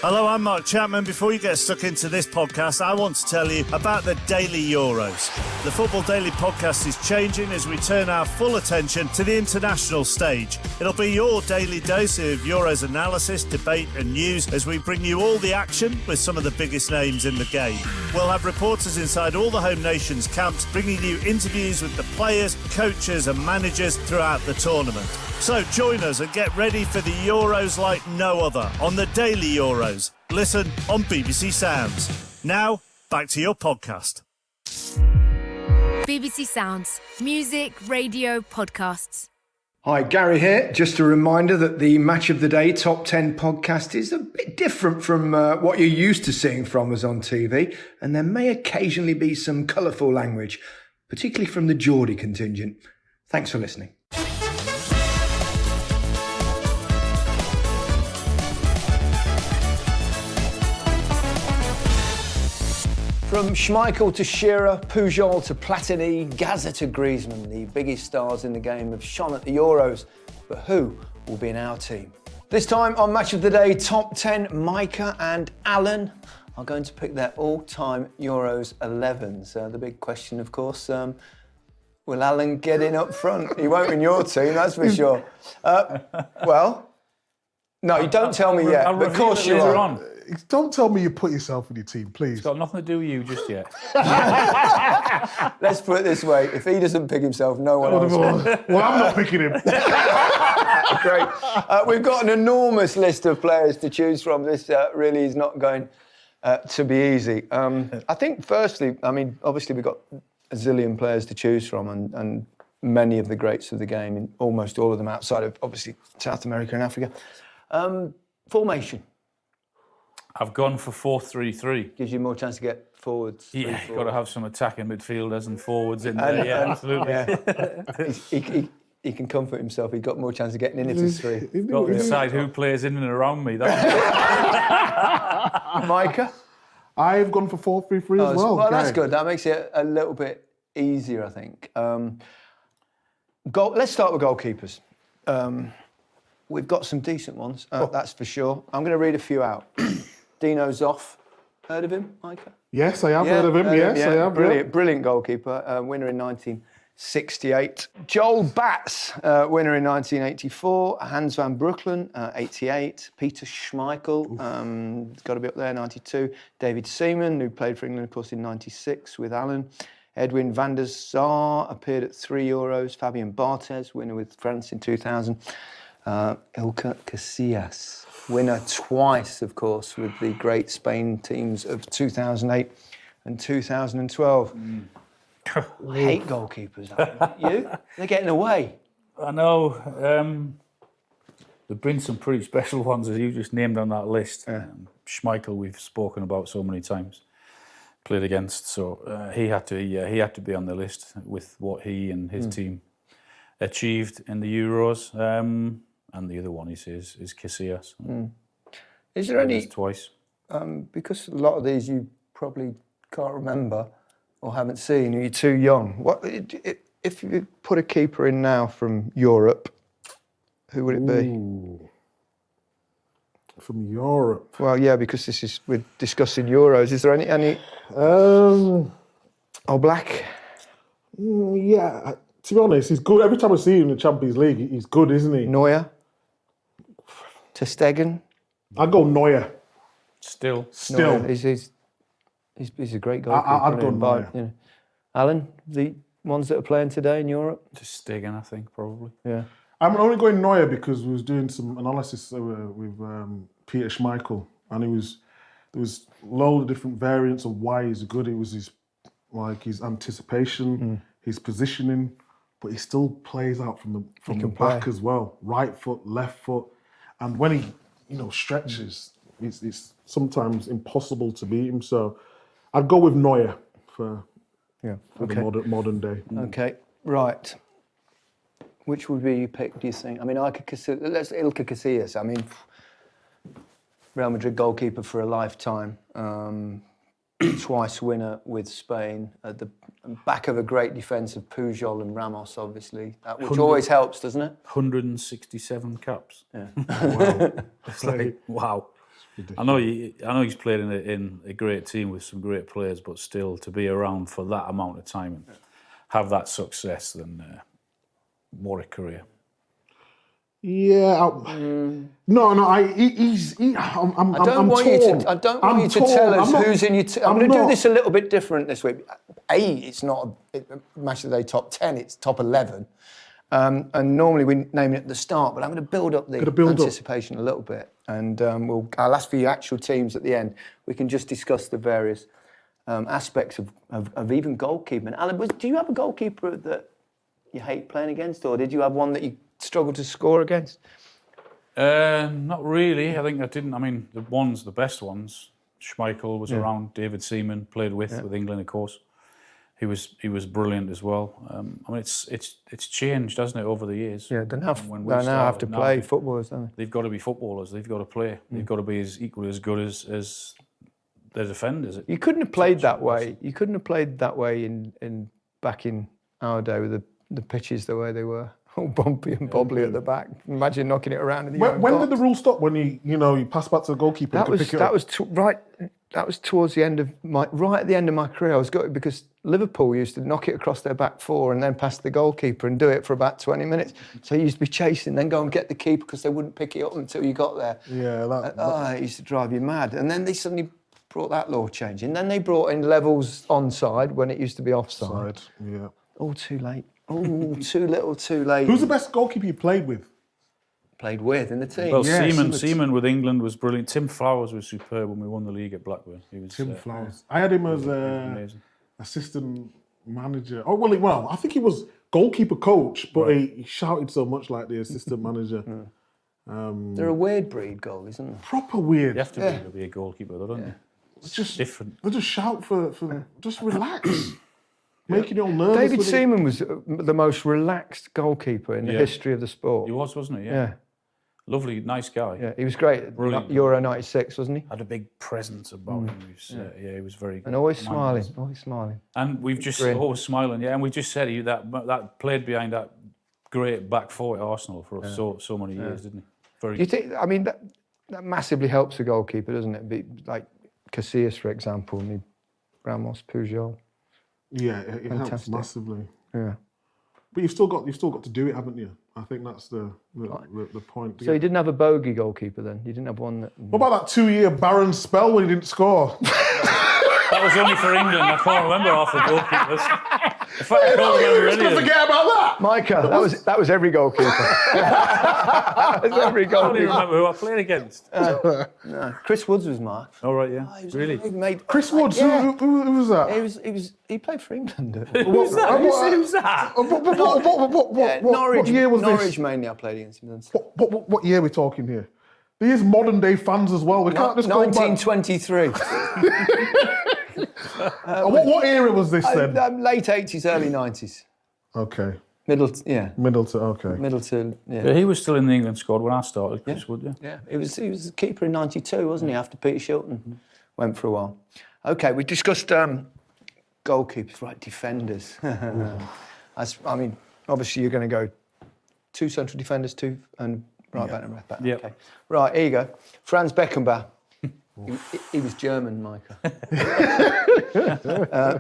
Hello, I'm Mark Chapman. Before you get stuck into this podcast, I want to tell you about the Daily Euros. The Football Daily podcast is changing as we turn our full attention to the international stage. It'll be your daily dose of Euros analysis, debate and news as we bring you all the action with some of the biggest names in the game. We'll have reporters inside all the home nations' camps, bringing you interviews with the players, coaches and managers throughout the tournament. So join us and get ready for the Euros like no other on the Daily Euros. Listen on BBC Sounds. Now, back to your podcast. BBC Sounds. Music, radio, podcasts. Hi, Gary here. Just a reminder that the Match of the Day Top 10 podcast is a bit different from what you're used to seeing from us on TV, and there may occasionally be some colourful language, particularly from the Geordie contingent. Thanks for listening. From Schmeichel to Shearer, Pujol to Platini, Gaza to Griezmann, the biggest stars in the game have shone at the Euros. But who will be in our team? This time on Match of the Day Top 10, Micah and Alan are going to pick their all-time Euros 11s. The big question, of course, will Alan get in up front? He won't in your team, that's for sure. Well, no, you don't tell me yet, but of course you are. On. Don't tell me you put yourself in your team, please. It's got nothing to do with you just yet. Let's put it this way, if he doesn't pick himself, no one else will. Well, I'm not picking him. Great. We've got an enormous list of players to choose from. This really is not going to be easy. I think, firstly, obviously we've got a zillion players to choose from and many of the greats of the game, and almost all of them outside of, obviously, South America and Africa. Formation. I've gone for 4-3-3. Gives you more chance to get forwards. Yeah, you've got to have some attacking midfielders and forwards in there. Yeah, absolutely. Yeah. He can comfort himself. He's got more chance of getting in if it's three. Got to decide who plays in and around me. Micah? I've gone for 4-3-3 as well. Well, that's good. That makes it a little bit easier, I think. Let's start with goalkeepers. We've got some decent ones, that's for sure. I'm going to read a few out. Dino Zoff. Heard of him, Micah? Yes, I have heard of him. I have. Brilliant goalkeeper, winner in 1968. Joel Batz, winner in 1984. Hans van Breukelen, 88. Peter Schmeichel, got to be up there, 92. David Seaman, who played for England, of course, in 96 with Alan. Edwin van der Sar appeared at 3 Euros. Fabian Barthez, winner with France in 2000. Ilka Casillas, winner twice, of course, with the great Spain teams of 2008 and 2012. I hate goalkeepers. You? They're getting away. I know. There've been some pretty special ones, as you just named on that list. Schmeichel, we've spoken about so many times, played against, so he had to be on the list with what he and his team achieved in the Euros. And the other one he says is Casillas. Is there any twice? Because a lot of these you probably can't remember or haven't seen, or you're too young. What if you put a keeper in now from Europe? Who would it be? From Europe. Well, yeah, because we're discussing Euros. Is there any? Black. Yeah. To be honest, he's good. Every time I see him in the Champions League, he's good, isn't he? Neuer. Ter Stegen. I'd go Neuer. Still. Neuer. He's a great goalkeeper. I'd go Neuer. You know. Alan, the ones that are playing today in Europe? Ter Stegen, I think, probably. Yeah. I'm only going Neuer because we was doing some analysis with Peter Schmeichel, and there was loads of different variants of why he's good. It was his anticipation, his positioning, but he still plays out from the back as well. Right foot, left foot, and when he stretches, it's sometimes impossible to beat him. So I'd go with Neuer for the modern day. Okay, right. Which would be your pick, do you think? I mean, Ilka Casillas. I mean, Real Madrid goalkeeper for a lifetime. Twice winner with Spain. At the back of a great defence of Pujol and Ramos, obviously. Which always helps, doesn't it? 167 caps. Yeah. Wow. It's like, wow. I know he's played in a great team with some great players, but still to be around for that amount of time and have that success, then what a career. I don't want you to tell us who's in your team. I'm going to do this a little bit different this week. It's not a Match of the Day top 10, it's top 11. And normally we name it at the start, but I'm going to build up the anticipation a little bit. And I'll ask for your actual teams at the end. We can just discuss the various aspects of even goalkeeping. Alan, do you have a goalkeeper that you hate playing against, or did you have one that you struggled to score against? Not really. I think I didn't. I mean, the best ones. Schmeichel was around. David Seaman played with England, of course. He was brilliant as well. I mean, it's changed, hasn't it, over the years? Yeah, they now have to play footballers, don't they? They've got to be footballers. They've got to play. They've got to be equally as good as their defenders. You couldn't have played that way. You couldn't have played that way back in our day with the pitches the way they were. All bumpy and bobbly at the back. Imagine knocking it around in the When did the rule stop? When you pass back to the goalkeeper and pick it up? That was towards the end of my career. I was gutted because Liverpool used to knock it across their back four and then pass the goalkeeper and do it for about 20 minutes. So you used to be chasing, then go and get the keeper because they wouldn't pick it up until you got there. Yeah, it used to drive you mad. And then they suddenly brought that law change. And then they brought in levels onside when it used to be offside. Yeah. All too late. Oh, too little, too late. Who's the best goalkeeper you played with? Played with in the team? Well, Seaman with England was brilliant. Tim Flowers was superb when we won the league at Blackburn. Tim Flowers. I had him as assistant manager. Well, I think he was goalkeeper coach, but he shouted so much like the assistant manager. They're a weird breed, goal, isn't they? Proper weird. You have to be a goalkeeper, though, don't you? It's just different. They just shout for just relax. Making you all nervous. David Seaman was the most relaxed goalkeeper in the history of the sport. He was, wasn't he? Yeah. Lovely, nice guy. Yeah, he was great at Euro 96, wasn't he? Had a big presence about him. He was very good. And always smiling. And we've just always smiling, and we just said that played behind that great back four at Arsenal for so many years, didn't he? Very. You think? I mean, that massively helps a goalkeeper, doesn't it? Like Casillas, for example, Ramos, Pujol. Yeah, it helps massively. Yeah, but you've still got to do it, haven't you? I think that's the point. So you didn't have a bogey goalkeeper then? You didn't have one that... What about that 2-year barren spell when he didn't score? That was only for England. I can't remember half the goalkeepers. In fact, I can't remember any of them. Forget about that. Micah, that was every goalkeeper. That was every goalkeeper. I don't even remember who I played against. No, Chris Woods was marked. Oh, right, yeah. Really? Chris Woods? Yeah. Who was that? He played for England. Who's that? What year was Norwich this? mainly I played against him. What year are we talking here? These modern day fans as well. We can't just 1923. What era was this then? Late 80s, early 90s. Okay. Middle to, yeah. But he was still in the England squad when I started, Chris Wood, Yeah, he was the keeper in 92, wasn't he, after Peter Shilton went for a while. Okay, we discussed goalkeepers, right, defenders. I mean, obviously you're going to go 2 central defenders, 2 and right back and left back. Yep. Okay. Right, here you go. Franz Beckenbauer. He was German, Micah.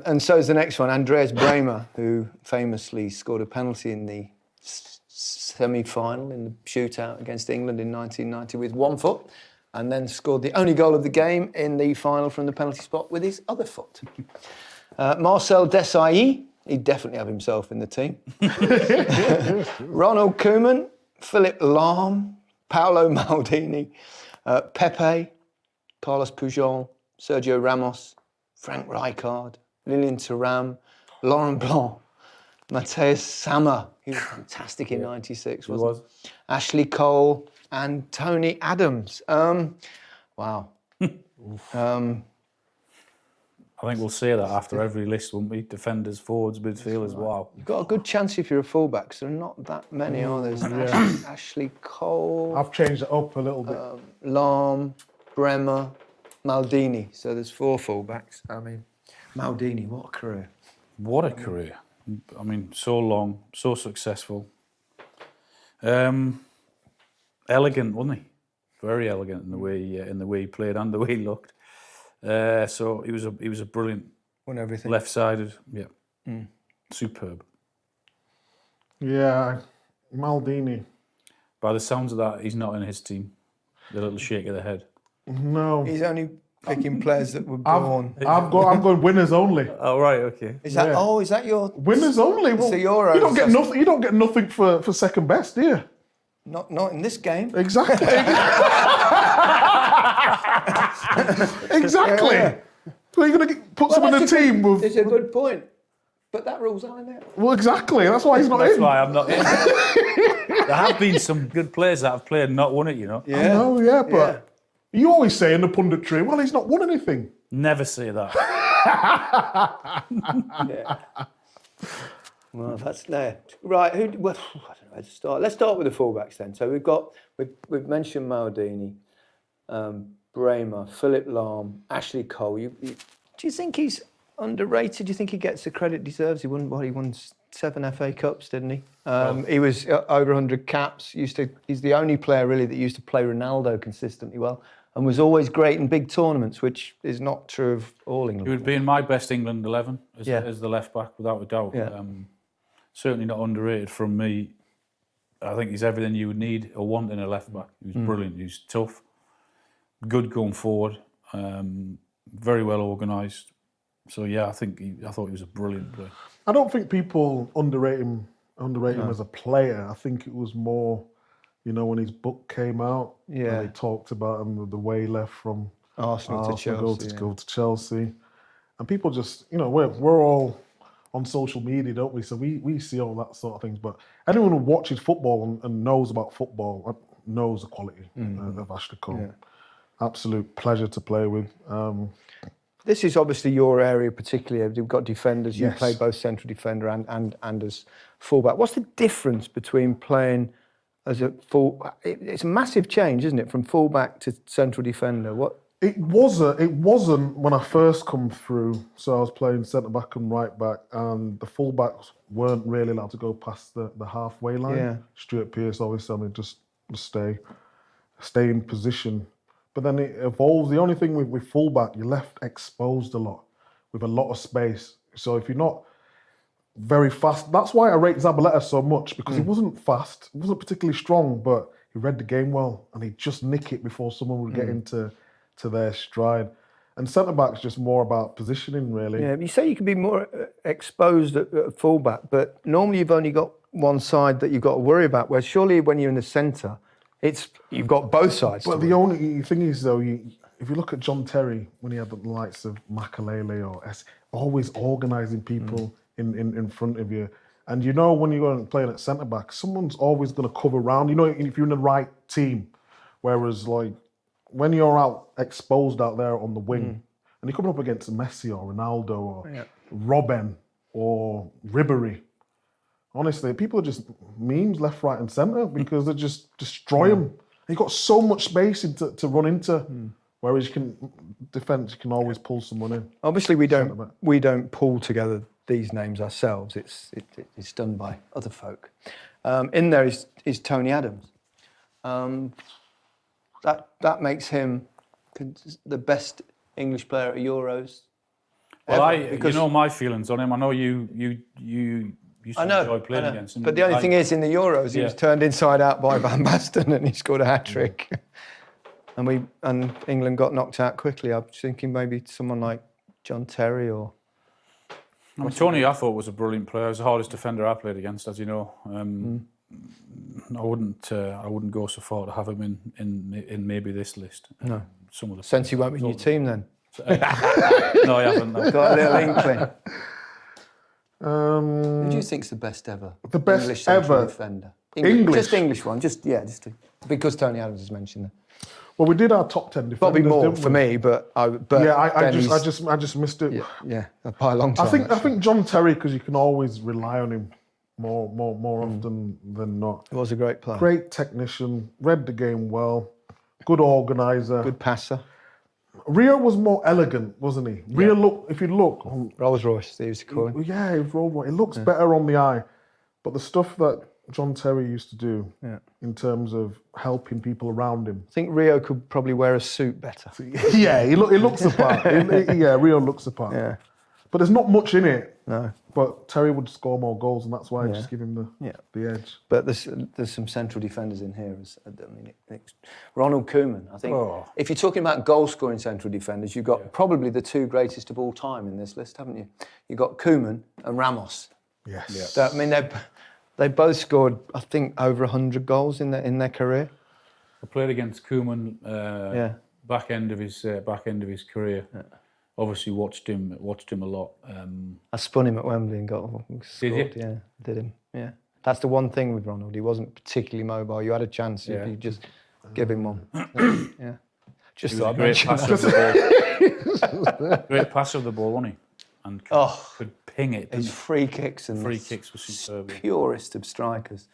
And so is the next one, Andreas Bremer, who famously scored a penalty in the semi-final in the shootout against England in 1990 with one foot, and then scored the only goal of the game in the final from the penalty spot with his other foot. Marcel Desailly, he'd definitely have himself in the team. Ronald Koeman, Philipp Lahm, Paolo Maldini, Pepe, Carlos Pujol, Sergio Ramos, Frank Rijkaard, Lilian Thuram, Laurent Blanc, Matthias Sammer, he was fantastic in 96, wasn't he? Ashley Cole and Tony Adams. Wow. I think we'll say that after every list, won't we? Defenders, forwards, midfielders, wow. You've got a good chance if you're a fullback, because there are not that many, are there? Ashley Cole. I've changed it up a little bit. Lahm, Bremer, Maldini. So there's 4 fullbacks. I mean, Maldini, what a career. What a career. I mean, so long, so successful. Elegant, wasn't he? very elegant in the way he played and the way he looked. So he was a brilliant. Won everything. Left-sided, superb. Yeah, Maldini. By the sounds of that, he's not in his team. The little shake of the head. No. He's only picking players that were born. I'm going winners only. Oh right, okay. Is that your Winners only? Well, the Euros. You don't get nothing. You don't get nothing for second best, do you? Not in this game. Exactly. Exactly. Yeah. So you're going to put someone in a team with... It's a good point. But that rules out in there. Well, exactly. That's why he's not in. That's why I'm not in. There have been some good players that have played and not won it, you know. Yeah. I know, yeah, but you always say in the punditry, well, he's not won anything. Never say that. Yeah. Well, that's there. Right, I don't know where to start. Let's start with the fullbacks then. So we've mentioned Maldini, Bremer, Philip Lahm, Ashley Cole. Do you think he's underrated? Do you think he gets the credit he deserves? He won 7 FA Cups, didn't he? He was over 100 caps. He's the only player really that used to play Ronaldo consistently well, and was always great in big tournaments, which is not true of all England. He would be in my best England 11 as the left back, without a doubt. Yeah. Certainly not underrated from me. I think he's everything you would need or want in a left back. He was brilliant. He was tough, good going forward, very well organised. So yeah, I thought he was a brilliant player. I don't think people underrate him as a player. I think it was more, when his book came out, and they talked about him, the way he left from Arsenal to Chelsea, go to Chelsea, and people just, we're all on social media, don't we? So we see all that sort of things. But anyone who watches football and knows about football knows the quality of Ashley Cole. Yeah. Absolute pleasure to play with. This is obviously your area particularly. You've got defenders. You play both central defender and as fullback. What's the difference between playing as a full? It's a massive change, isn't it, from fullback to central defender? What? It wasn't when I first come through. So I was playing centre back and right back, and the fullbacks weren't really allowed to go past the halfway line. Yeah. Stuart Pearce always told me just stay in position. But then it evolves. The only thing with fullback, you're left exposed a lot, with a lot of space. So if you're not very fast, that's why I rate Zabaleta so much, because he wasn't fast, he wasn't particularly strong, but he read the game well, and he'd just nick it before someone would get into their stride. And centre-back's just more about positioning, really. Yeah, you say you can be more exposed at fullback, but normally you've only got one side that you've got to worry about, whereas surely when you're in the centre, you've got both sides. But the only thing is, though, if you look at John Terry, when he had the likes of Makalele or always organising people in front of you. And when you're going playing at centre-back, someone's always going to cover around. If you're in the right team. Whereas, when you're out exposed out there on the wing, and you're coming up against Messi or Ronaldo or Robben or Ribéry, honestly, people are just memes left, right and centre because they just destroy them. And you've got so much space to run into, whereas defence, you can always pull someone in. Obviously, we don't pull together these names ourselves. It's done by other folk. In there is Tony Adams. That makes him the best English player at Euros. Well, my feelings on him. I know you used to enjoy playing against him. But the only thing is, in the Euros, he was turned inside out by Van Basten and he scored a hat-trick. And England got knocked out quickly. I was thinking maybe someone like John Terry or... Tony, I thought, was a brilliant player. He was the hardest defender I played against, as you know. I wouldn't go so far to have him in maybe this list. No. Since he won't be in your team then? No, I haven't. No. Got a little inkling. Who do you think's the best ever? The best English ever defender. English. Just English one. Because Tony Adams is mentioned there. Well, we did our top 10 defenders. Probably more for me, but I just missed it. Yeah, by a long time. I think John Terry, because you can always rely on him more often than not. He was a great player. Great technician, read the game well, good organiser, good passer. Rio was more elegant, wasn't he? Rio if you look, Rolls Royce, they used to call him. Yeah, he was Rolls Royce. It looks better on the eye, but the stuff that John Terry used to do in terms of helping people around him. I think Rio could probably wear a suit better. Yeah, he looks the part. Yeah, Rio looks the part. Yeah. But there's not much in it. No. But Terry would score more goals, and that's why I just give him the edge. But there's some central defenders in here. Ronald Koeman, I think. If you're talking about goal-scoring central defenders, you've got probably the two greatest of all time in this list, haven't you? You've got Koeman and Ramos. Yes. I mean, they both scored, I think, over 100 goals in their career. I played against Koeman back end of his career. Yeah. Obviously watched him a lot. I spun him at Wembley and got scored. Did you? Yeah, did him. Yeah. That's the one thing with Ronald. He wasn't particularly mobile. You had a chance if you just give him one. Yeah. Just thought great passer of the ball. Great passer of the ball, wasn't he? And could ping it. His free kicks were superb. Purest of strikers.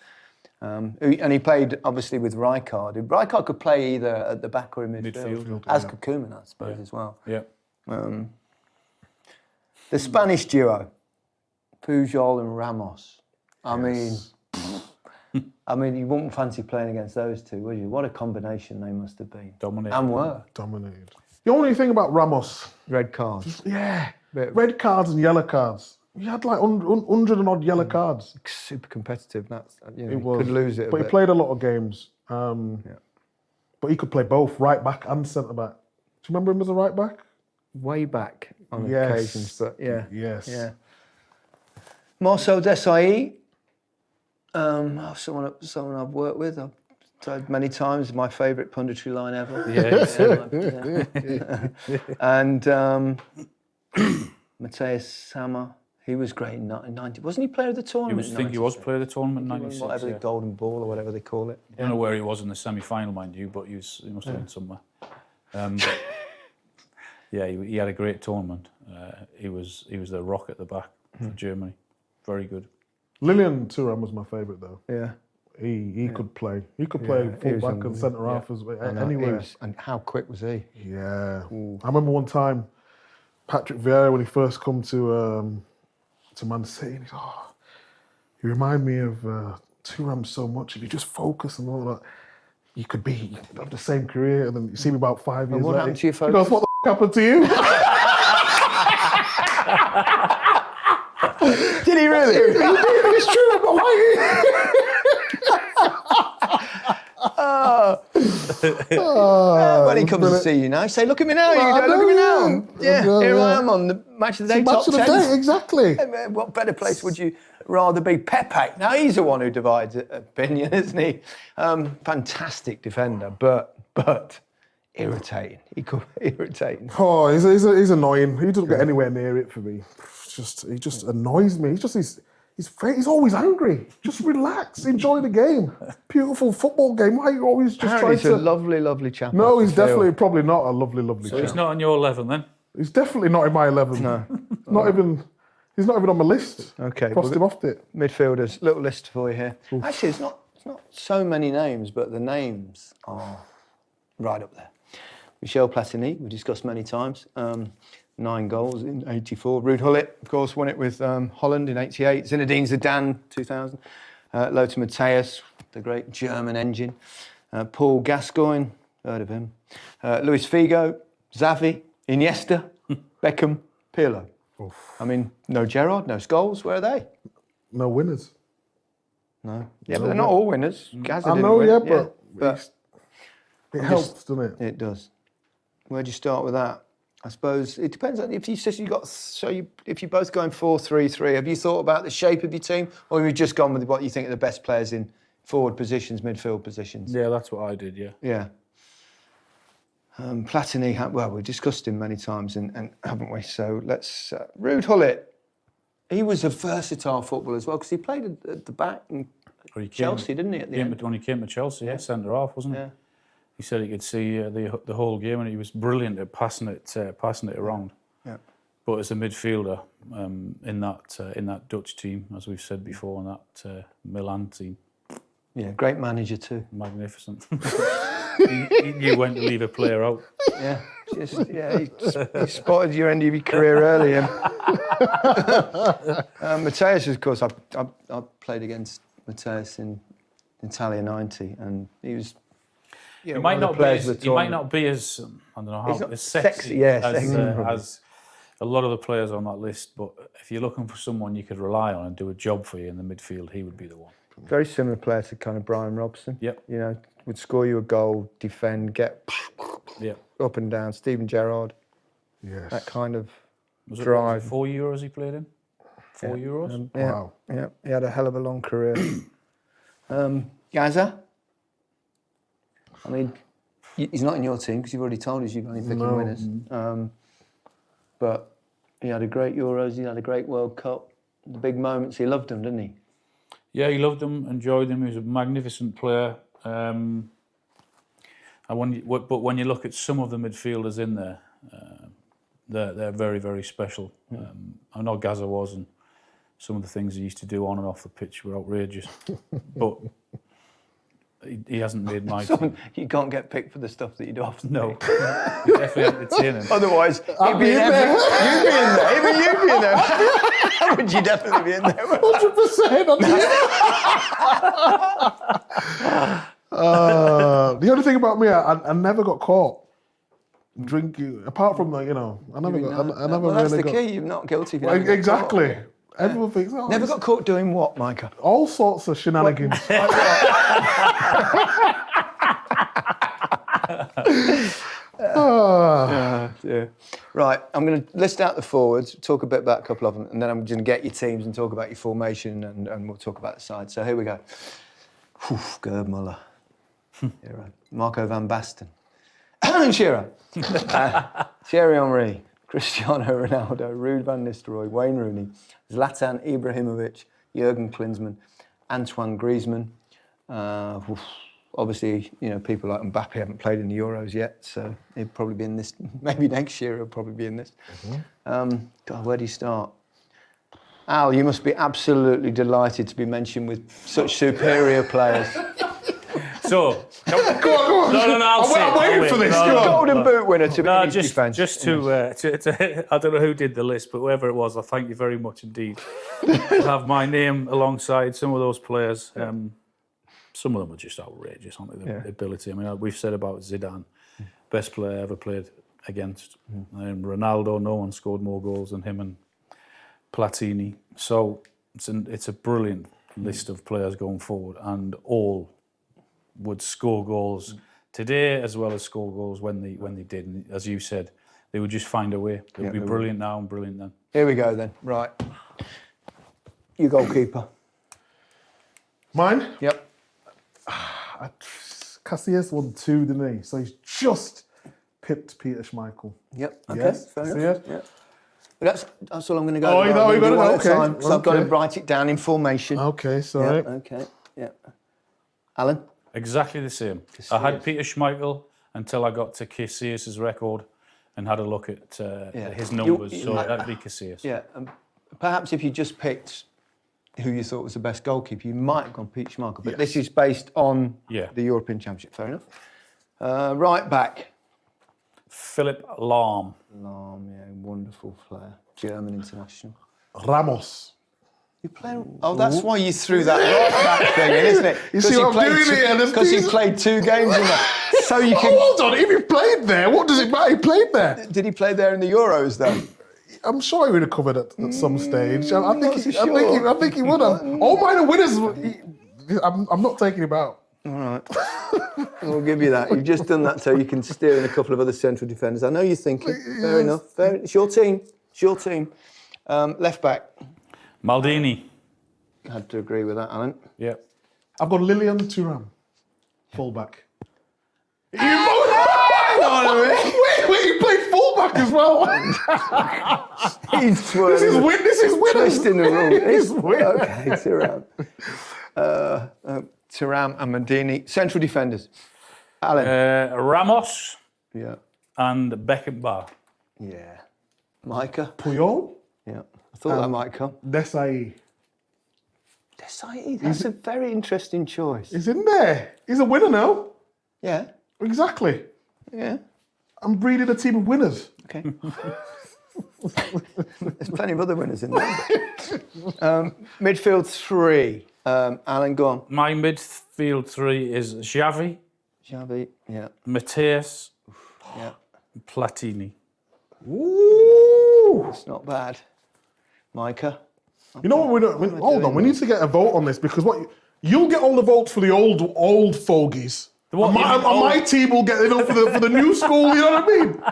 And he played obviously with Rijkaard. Rijkaard could play either at the back or in midfield. As could Koeman, I suppose, as well. Yeah. The Spanish duo, Pujol and Ramos. I mean, you wouldn't fancy playing against those two, would you? What a combination they must have been. Dominated. And were. Dominated. The only thing about Ramos... Red cards. Yeah. Red cards and yellow cards. He had like 100 and odd yellow cards. Super competitive. That's He was. Could lose it. But he played a lot of games. But he could play both right back and centre back. Do you remember him as a right back? Way back on occasions, but Yes. Marcel Desailly, someone I've worked with. I've tried many times. My favourite punditry line ever. And Matthias Sammer, he was great in 90. Wasn't he player of the tournament? He was player of the tournament in 96. Whatever the golden ball or whatever they call it. I don't know where he was in the semi-final, mind you, but he must have been somewhere. He had a great tournament. He was the rock at the back for Germany. Very good. Lilian Thuram was my favourite though. Yeah. He could play. He could play full back and centre half as well. Anywhere. And how quick was he? Yeah. I remember one time Patrick Vieira, when he first come to Man City, and he reminded me of Thuram so much. If you just focus and all that, you could have the same career, and then you see me about 5 years what later. happened to your focus? He goes, what the happened to you? Did he really? It's true, but why? When he comes to see you now, say, look at me now, look at me now. Yeah, here I am on the Match of the Day top 10. Match of the Day, exactly. What better place would you rather be? Pepe. Now, he's the one who divides opinion, isn't he? Fantastic defender, but irritating. He could be irritating. Oh, he's annoying. He doesn't get anywhere near it for me. He just annoys me. He's always angry. Just relax, enjoy the game. Beautiful football game. Why are you always just Apparently trying to... He's a lovely, lovely chap. No, he's definitely probably not a lovely So chap. he's not on your 11 then? He's definitely not in my 11. No. He's not even on my list. Okay. Crossed him off it. Midfielders, little list for you here. Oof. Actually, it's not so many names, but the names are right up there. Michel Platini, we discussed many times. 9 goals in 84. Ruud Gullit, of course, won it with Holland in 88. Zinedine Zidane, 2000. Lothar Matthäus, the great German engine. Paul Gascoigne, heard of him. Luis Figo, Xavi, Iniesta, Beckham, Pirlo. Oof. I mean, no Gerrard, no Scholes. Where are they? No winners. No. Yeah, but they're not all winners. Gazza I know, didn't yeah, win. but it helps, doesn't it? It does. Where'd you start with that? I suppose it depends on if if you're both going 4-3-3. Have you thought about the shape of your team, or have you just gone with what you think are the best players in forward positions, midfield positions? Yeah, that's what I did. Yeah. Yeah. Platini, we discussed him many times, and haven't we? So let's Ruud Gullit. He was a versatile footballer as well because he played at the back in Chelsea, didn't he? At the end? When he came to Chelsea, centre half, wasn't he? Yeah. He said he could see the whole game, and he was brilliant at passing it around. Yeah. But as a midfielder in that Dutch team, as we've said before, and that Milan team. Yeah, great manager too. Magnificent. he knew when to leave a player out. Yeah, he spotted your end of your career early. Matthäus, of course, I played against Mateus in Italia '90, and he was. He might not be as I don't know how as sexy as a lot of the players on that list. But if you're looking for someone you could rely on and do a job for you in the midfield, he would be the one. Very similar player to kind of Brian Robson. Yep. You know, would score you a goal, defend, get up and down. Steven Gerrard. Yes. That kind of Was drive. it 4 Euros he played in? 4 Euros? Wow. Yeah, he had a hell of a long career. Gaza? I mean, he's not in your team because you've already told us you've only picking winners. But he had a great Euros, he had a great World Cup. The big moments, he loved them, didn't he? Yeah, he loved them, enjoyed them. He was a magnificent player. But when you look at some of the midfielders in there, they're very, very special. I know Gaza was, and some of the things he used to do on and off the pitch were outrageous. But he hasn't made my team. You can't get picked for the stuff that you do often. No, you definitely entertaining. Otherwise, you'd be in there. You'd be in there. Even you'd be in there. Would you definitely be in there? 100%. The only thing about me, I never got caught drinking. Apart from I never Well, that's really the got. key. You're not guilty. If you never got Exactly. caught. Everyone thinks. Oh, Never got caught doing what, Micah? all sorts of shenanigans. Yeah. Right, I'm going to list out the forwards, talk a bit about a couple of them, and then I'm going to get your teams and talk about your formation, and we'll talk about the side. So here we go. Gerd Muller. Marco van Basten. Alan Shearer. Thierry Henry. Cristiano Ronaldo. Ruud van Nistelrooy. Wayne Rooney. Zlatan Ibrahimovic. Jurgen Klinsmann. Antoine Griezmann. Obviously, people like Mbappe haven't played in the Euros yet, so he'll probably be in this. Maybe next year he'll probably be in this. God, where do you start? Al, you must be absolutely delighted to be mentioned with such superior players. So, Go on. no, I'm waiting for this. Go on. Golden Boot winner to be in his just defence. to I don't know who did the list, but whoever it was, I thank you very much indeed. To have my name alongside some of those players. Some of them are just outrageous, aren't they? The ability. I mean, we've said about Zidane, best player ever played against. Ronaldo, no one scored more goals than him and Platini. So it's a brilliant list of players going forward, and all would score goals today as well as score goals when they did. And as you said, they would just find a way. They would be brilliant now and brilliant then. Here we go then. Right. You goalkeeper. Mine? Yep. Casillas won 2, didn't he? So he's just pipped Peter Schmeichel. Yep. Okay. Yes, Fair see enough. it? Yep. But that's all I'm going to go. Oh, with. you know, I'm you gonna got do it, one at a okay, time, because I've got to okay. write it down in formation. Okay, sorry. Yep, okay. Yeah. Alan. Exactly the same. I had Peter Schmeichel until I got to Casillas' record and had a look at his numbers. So that'd be Casillas. Yeah. Perhaps if you just picked who you thought was the best goalkeeper, you might have gone Peter Schmeichel. But this is based on the European Championship. Fair enough. Right back. Philipp Lahm. Lahm, yeah, wonderful player. German international. Ramos. You play? Oh, that's why you threw that right back thing in, isn't it? You see what I'm doing here? Because he played 2 games in that. So you can. Hold on, if he played there, what does it matter? He played there. Did he play there in the Euros though? I'm sure he would have covered it at some stage. I think he would have. Mm. All minor winners. I'm not taking him out. All right. We'll give you that. You've just done that so you can steer in a couple of other central defenders. I know you're thinking. Fair enough. It's your team. It's your team. Left back. Maldini. I had to agree with that, Alan. Yeah. I've got Lilian Thuram, fullback. Hang on a minute. Wait, he played fullback as well. He's twirling. This is winning. Twisting the rule. He's winning. Okay, Thuram. Thuram and Maldini. Central defenders. Alan. Ramos Yeah. and Beckenbauer. Yeah. Micah. Pujol, Yeah. I thought that might come. Desai. Desai, that's a very interesting choice. He's in there. He's a winner now. Yeah. Exactly. Yeah. I'm breeding a team of winners. Okay. There's plenty of other winners in there. Midfield 3. Alan, go on. My midfield three is Xavi, yeah, Mateus, yeah. Platini. Ooh. It's not bad. Micah? You know what we're doing? Hold on, we need to get a vote on this because you'll get all the votes for the old fogies. And my team will get for the new school, you know what I mean?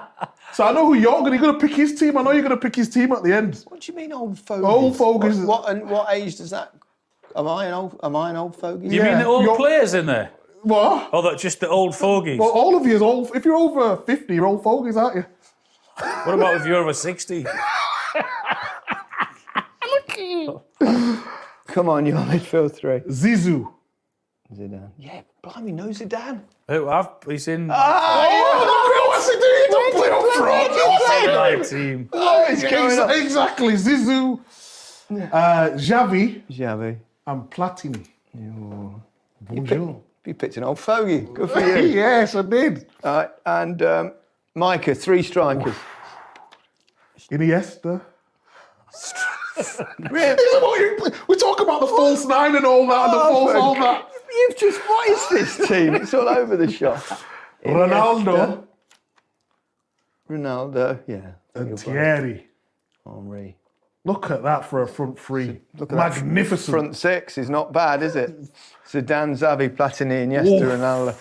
So I know who you're going to pick his team. I know you're going to pick his team at the end. What do you mean old fogies? Old fogies. What age does that... Am I an old fogey? You mean the old players in there? What? Or that just the old fogies? Well, all of you is old. If you're over 50, you're old fogies, aren't you? What about if you're over 60? Come on, your midfield three. Zizou. Zidane. Yeah, blimey, no Zidane. He's in What's he doing? He don't play up front. my team. Exactly. Zizou, Xavi, and Platini. Bonjour. You picked an old fogey. Good for you. Yes, I did. And Micah, three strikers. Iniesta. Really? We talk about the false nine and all that, and the false all that. You've just... What is this team? It's all over the shop. Ronaldo, yeah. and Thierry. Henry. Look at that for a front three. Look at that Magnificent. front six is not bad, is it? Zidane, Xavi, Platini, Iniesta, Ronaldo.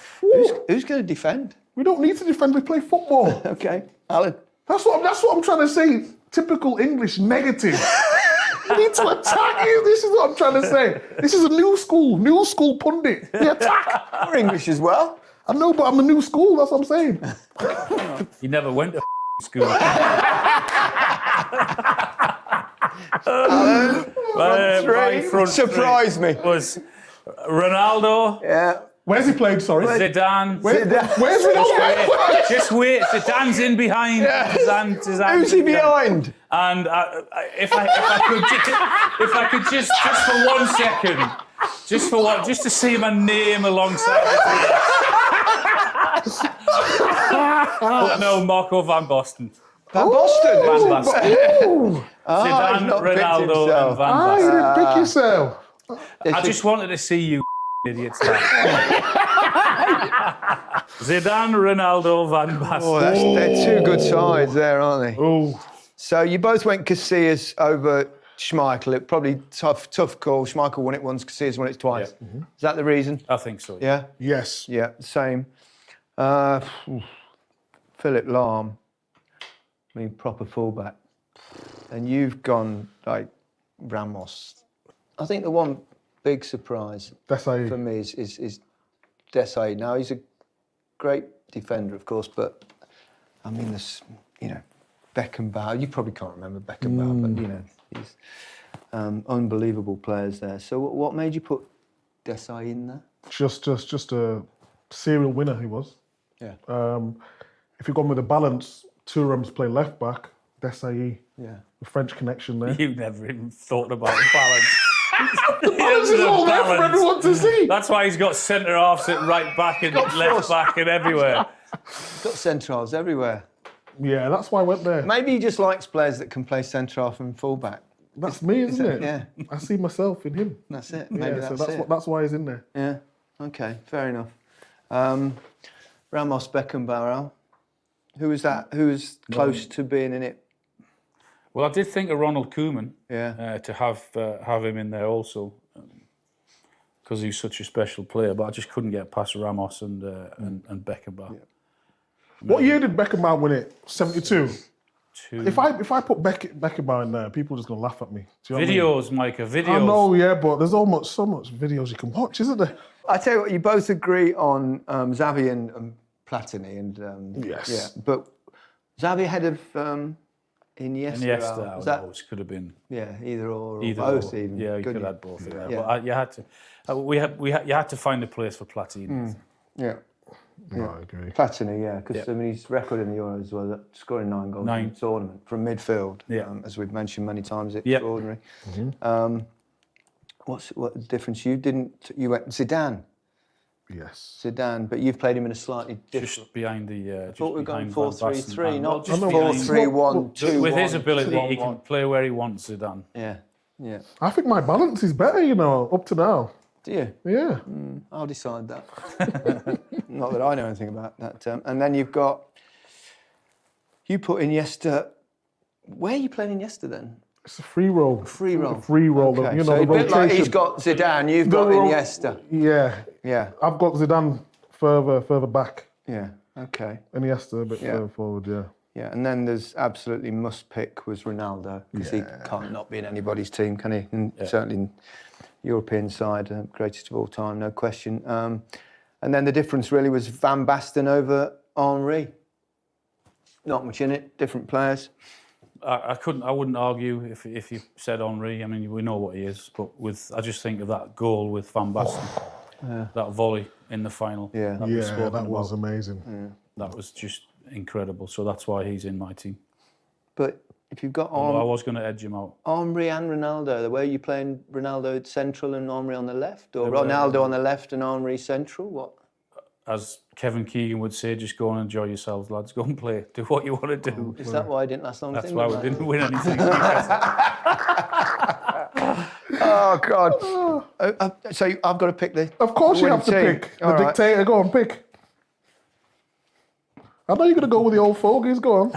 Who's going to defend? We don't need to defend. We play football. Okay, Alan. That's what I'm trying to say. Typical English negative. We need to attack you. This is what I'm trying to say. This is a new school pundit. We attack. You're English as well. I know, but I'm a new school. That's what I'm saying. He never went to school. My front surprised me. Was Ronaldo. Yeah. Where's he played? Sorry. Zidane. Where's Ronaldo? Just wait. Zidane's in behind. Yeah. Zidane's Who's he behind? And if I could just for 1 second, just to see my name alongside. No, Marco van Basten. Van Basten. Van Basten. Zidane, not picked Ronaldo, himself. and Van Ah, you Basten. didn't pick yourself. I just wanted to see you idiots. Zidane, Ronaldo, Van Basten. Oh, they're two good sides there, aren't they? Oh. So you both went Casillas over Schmeichel. It probably tough call. Schmeichel won it once, Casillas won it twice. Yeah. Mm-hmm. Is that the reason? I think so. Yeah? Yes. Yeah, same. Philip Lahm, I mean, proper fullback. And you've gone like Ramos. I think the one big surprise Desai. for me is Desai. Now, he's a great defender, of course, but I mean, this, Beckenbauer. You probably can't remember Beckenbauer, but he's unbelievable players there. So, what made you put Desai in there? Just a serial winner he was. Yeah. If you've gone with a balance, Thuram's play left back, Desai, Yeah. the French connection there. You never even thought about balance. Balance is all there for everyone to see. That's why he's got centre halves at right back and left back and everywhere. Got centre-halves everywhere. Yeah, that's why I went there. Maybe he just likes players that can play centre-half and full-back. That's me, isn't it? Yeah. I see myself in him. That's it. Maybe Yeah, so that's it. that's why he's in there. Yeah. Okay. Fair enough. Ramos, Beckenbauer. Who was that? Who was close to being in it? Well, I did think of Ronald Koeman to have him in there also because he's such a special player. But I just couldn't get past Ramos and Beckenbauer. Yeah. What year did Beckenbauer win it? 72. Two. If I put Beckenbauer in there, people are just gonna laugh at me. Do you know what I mean? Videos, Micah, videos. I know, yeah, but there's so much videos you can watch, isn't there? I tell you what, you both agree on Xavi and Platini, and Yes. yeah, but Xavi ahead of Iniesta. Iniesta, always could have been. Yeah, either or Either both or. even. Yeah, you couldn't could have both. Yeah. Yeah. But you had to. You had to find a place for Platini. Yeah. No, I agree. Platini, yeah, because I mean his record in the Euros as well, scoring 9 goals in the tournament from midfield. Yeah. As we've mentioned many times, extraordinary. Mm-hmm. What difference you didn't? You went Zidane. Yes. Zidane, but you've played him in a slightly different. Just behind the. I thought we were going behind Van 4-3-3, Basten. not just behind- 4-3-1-2. With his ability, he can play where he wants. Zidane. Yeah. Yeah. I think my balance is better, up to now. Do you? Yeah. I'll decide that. Not that I know anything about that. And then you put Iniesta. Where are you playing Iniesta then? It's a free roll. Free roll. Free roll. Okay. The So a bit rotation. like he's got Zidane, you've got Iniesta. Yeah. Yeah. I've got Zidane further back. Yeah. Okay. Iniesta a bit further forward, yeah. Yeah, and then there's absolutely must pick was Ronaldo, because he can't not be in anybody's team, can he? And certainly in European side, greatest of all time, no question. And then the difference really was Van Basten over Henry. Not much in it, different players. I wouldn't argue if you said Henry. I mean, we know what he is, but I just think of that goal with Van Basten, that volley in the final. Yeah, that was amazing. That was just incredible. So that's why he's in my team. But if you've got I was going to edge him out. Henry and Ronaldo, the way you playing Ronaldo central and Henry on the left, or Ronaldo on the left and Henry central, what? As Kevin Keegan would say, just go and enjoy yourselves, lads. Go and play. Do what you want to do. Is that why I didn't last long? That's why we didn't win anything. Oh, God. So I've got to pick the Of course you have to team. pick. The dictator, go on, pick. I know you're going to go with the old fogies, go on.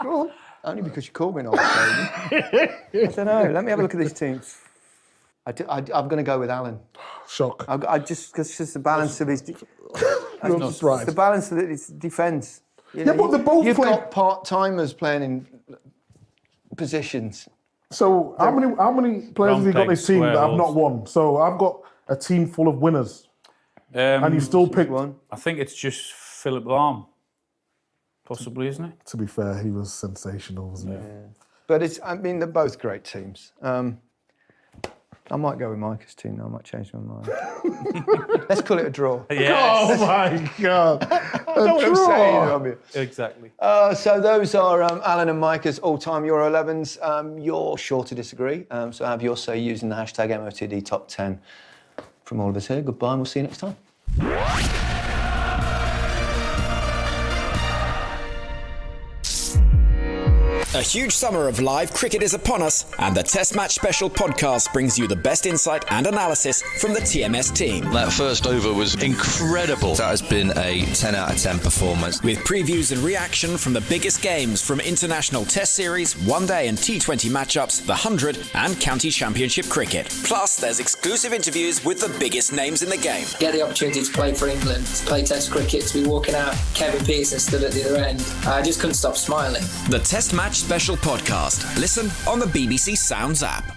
Go on. Only because you called me an old fogey. I don't know. Let me have a look at these teams. I'm going to go with Alan. Shock. Because it's just the balance of his... That's right. The balance of his defence. But they're both You've playing... got part-timers playing in positions. So how many players have you got in this team that have not won? So I've got a team full of winners. And you still picked one. I think it's just Philip Lahm. Possibly, isn't it? To be fair, he was sensational, wasn't he? But they're both great teams. I might go with Micah's team now. I might change my mind. Let's call it a draw. Yes. Oh my God! What I'm saying, Exactly. so those are Alan and Micah's all-time Euro 11s. You're sure to disagree. So have your say using the hashtag MOTD Top 10. From all of us here, goodbye and we'll see you next time. A huge summer of live cricket is upon us, and the Test Match Special podcast brings you the best insight and analysis from the TMS team. That first over was incredible. That has been a 10 out of 10 performance. With previews and reaction from the biggest games from international Test Series, One-Day and T20 matchups, the 100 and County Championship cricket. Plus, there's exclusive interviews with the biggest names in the game. Get the opportunity to play for England, to play Test cricket, to be walking out, Kevin Pearson stood at the other end. I just couldn't stop smiling. The Test Match Special podcast. Listen on the BBC Sounds app.